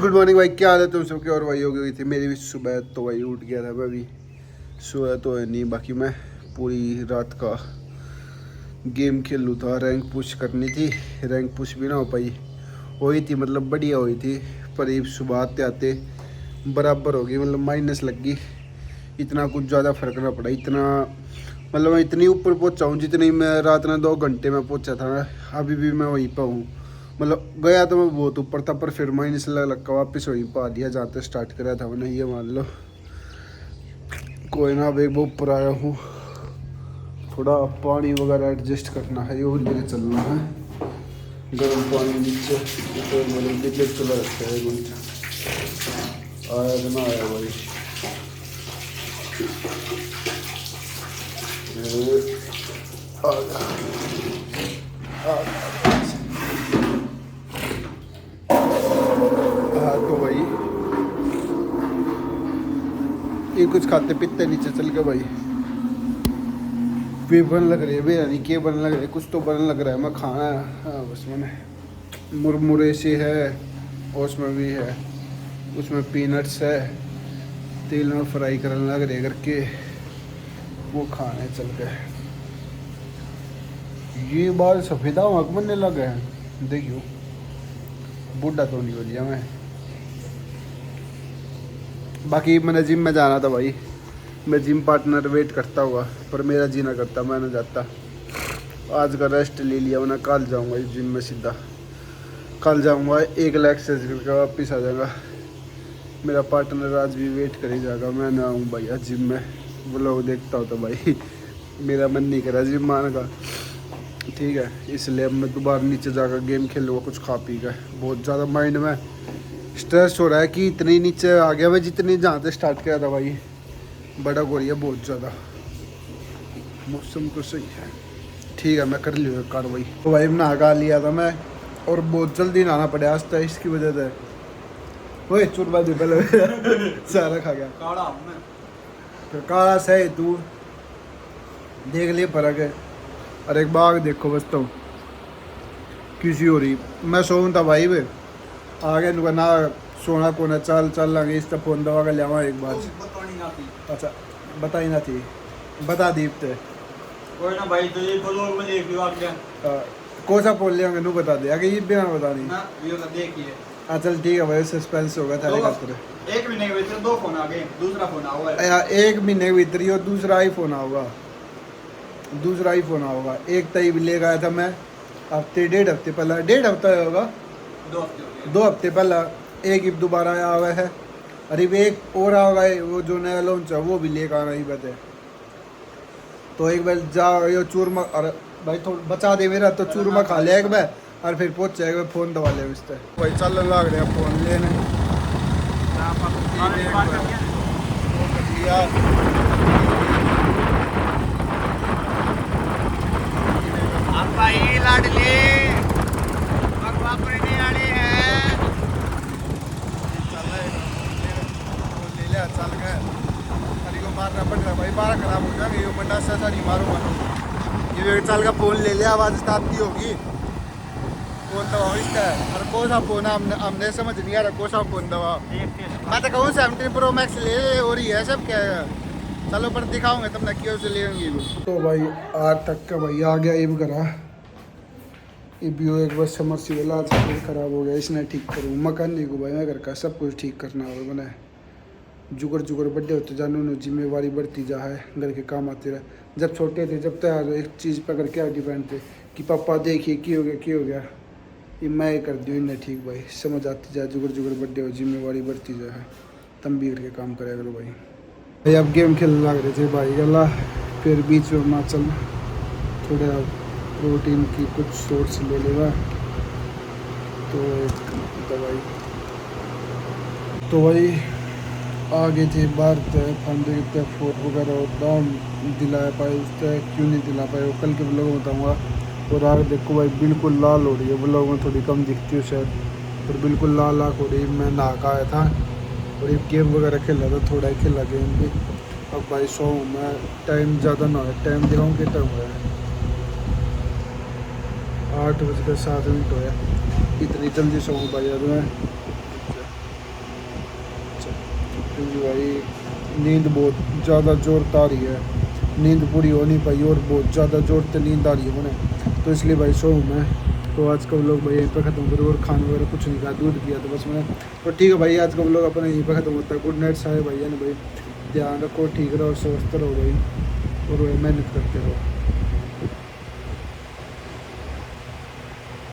Good morning भाई, क्या हाल है तुम सबके। और वही हो गई थी मेरी भी सुबह, तो वही उठ गया था मैं भी। सोया तो है नहीं, बाकी मैं पूरी रात का गेम खेल लूँ था। रैंक पुश करनी थी, रैंक पुश भी ना हो पाई। हुई थी मतलब बढ़िया हुई थी, पर ये सुबह आते आते बराबर हो गई, मतलब माइनस लग गई। इतना कुछ ज़्यादा फर्क ना पड़ा, इतना मतलब मैं इतनी ऊपर पहुँचा हूँ जितनी मैं रात में 2 घंटे में पहुँचा था। अभी भी मैं वहीं पर हूँ, मतलब गया तो मैं बहुत ऊपर था, पर फिर माइनस लग का वापस वहीं पा दिया जहाँ तक स्टार्ट करा था मैंने, ये मान लो। कोई ना, अब एक बार ऊपर आया हूँ, थोड़ा पानी वगैरह एडजस्ट करना है, वो लेके चलना है। गर्म पानी नीचे तो मतलब नीचे चला रखा है कुछ आया तो ना आया भाई। आ गया, आ गया। हाँ तो भाई ये कुछ खाते पीते नीचे चल के भाई। वे बन लग रही है बिरयानी, के बन लग रही है, कुछ तो बन लग रहा है। मैं खाना है हाँ, बस मैंने मुरमुरे से है, और उसमें भी है, उसमें पीनट्स है, तेल में फ्राई करने लग रहे करके, वो खाने चल गए। ये बाल सफ़ेदा वहाँ बनने लगे हैं, देखियो। बूढ़ा तो नहीं हो गया मैं। बाकी मैंने जिम में जाना था भाई, मैं जिम पार्टनर वेट करता हुआ, पर मेरा जी ना करता, मैं ना जाता। आज का रेस्ट ले लिया, वरना कल जाऊंगा इस जिम में सीधा। कल जाऊंगा, 1 लाख एक्सरसाइज करके वापस आ जाऊंगा। मेरा पार्टनर आज भी वेट कर ही जाएगा, मैं ना आऊँ भाई आज जिम में। वो लोग देखता हो तो भाई मेरा मन नहीं करा जिम आने का, ठीक है। इसलिए अब मैं दोबारा नीचे जाकर गेम खेलूँगा कुछ खा पी कर। बहुत ज़्यादा माइंड में स्ट्रेस हो रहा है कि इतनी नीचे आ गया मैं, जितनी जहाँ से स्टार्ट किया था भाई। बड़ा हो रही है बहुत ज़्यादा। मौसम तो सही है, ठीक है, मैं कर लिया कार्रवाई। तो भाई नहा खा लिया था मैं, और बहुत जल्दी नहाना पड़ा आज, तो इसकी वजह से वही चुरबा दे पहले सारा खा गया काढ़ा। तो काढ़ा सही तू देख लिए फर्क है। और एक बाग देखो बस, तो किसी हो रही मैं सोऊं था भाई वे आगे नुका ना सोना कोना चल लगे इस तक फोन दवा का लिया एक बार। अच्छा बताई ना थी, बता दीपते कोई ना भाई, तो ये बोलो मुझे एक विभाग गया कौन सा फोन लिया नू बता दे, आगे ये भी ना बता नहीं ना, ये तो देखिए। हाँ चल ठीक है भाई, सस्पेंस होगा तेरे खातिर। 1 महीने के भीतर 2 फोन आ गए, दूसरा फोन आ हुआ है यार 1 महीने के भीतर ही, और दूसरा आईफोन आओगा, दूसरा आईफोन आओगा। एक तई भी लेकर आया था मैं हफ्ते 1.5 हफ्ते पहला, 1.5 हफ्ता होगा, 2 हफ्ते हो गए। 2 हफ्ते पहला। एक ही दोबारा आया हुआ है, अरे एक और आओगा, वो जो नया लॉन्च है वो भी लेकर आना ही बता। तो एक बार जाओ यो चूरमा, अरे भाई थोड़ा बचा दे मेरा, तो चूरमा खा लिया एक बार, और फिर पहुँच जाएगा फ़ोन दबा ले उससे। भाई चल लग रहा है फ़ोन लेने, लाडली वापरने वाले हैं। ले लिया चल गए। अरे को मारना पड़ रहा भाई, बारह खराब हो जाएगा, ये बंदा ऐसा नहीं मारूंगा। ये चल का फ़ोन ले लिया, आवाज़ स्टार्ट की होगी। फ़ोन दवा इसका है, और कौन सा फ़ोन है हमने समझ नहीं आ रहा, कौन सा फ़ोन दवा। मैं तो कहूँ 17 Pro Max ले हो रही है सब क्या है। चलो पर दिखाऊंगे तुमने क्यों से लेंगे। तो भाई 8 तक का भाई आ गया, ये भी करा। ये भी एक बार समरसीबल आज ख़राब हो गया, इसने ठीक करूँ मकान को भाई, मैं घर का सब कुछ ठीक करना होगा। मैंने जुगर बड्डे होते जानो जिम्मेवारी बढ़ती जा है, घर के काम आते रहे। जब छोटे थे, जब तक एक चीज़ पकड़ के डिपेंड थे कि पापा देखिए की हो गया, ये मैं कर दूँ इन्हें ठीक भाई। समझ आती जाए, जुगर बड्डे हो, जिम्मेवारी बढ़ती जा है, तम भी करके काम करे करो भाई। भाई अब गेम खेलने लग रहे थे भाई गला, फिर बीच में ना चल थोड़ा प्रोटीन की कुछ सोर्स ले लेगा, तो एक दवाई। तो भाई आगे थे बाहर फंदे के फोर वगैरह दाम दिला पाए, उससे क्यों नहीं दिला पाए वो कल के ब्लॉग में बताऊँगा। और आगे देखो भाई बिल्कुल लाल हो रही है, ब्लॉग में थोड़ी कम दिखती है शायद, पर बिल्कुल लाल आँख हो रही है। मैं नहा का आया था और एक गेम वगैरह खेला था, थोड़ा ही खेला गेम भी। अब भाई सो मैं, टाइम ज़्यादा ना है, टाइम दिखाऊँ कितना हुआ है, 8 बजकर 7 मिनट हुआ है। इतनी जल्दी सोऊँ भाई अब मैं, क्योंकि भाई नींद बहुत ज़्यादा जोर आ रही है, नींद पूरी हो नहीं पाई और बहुत ज़्यादा जोर से नींद आ रही है मैंने, तो इसलिए भाई सो मैं। तो आज का व्लॉग भाई यहीं पर ख़त्म करो, और खाना वगैरह कुछ नहीं खाया, दूध पिया तो बस मैंने। तो ठीक है भाई, आज का व्लॉग अपना यहीं पर ख़त्म होता है। गुड नाइट सारे भाई, है ना भाई, ध्यान रखो, ठीक रहो, स्वस्थ रहो भाई, और भाई मेहनत करते रहो।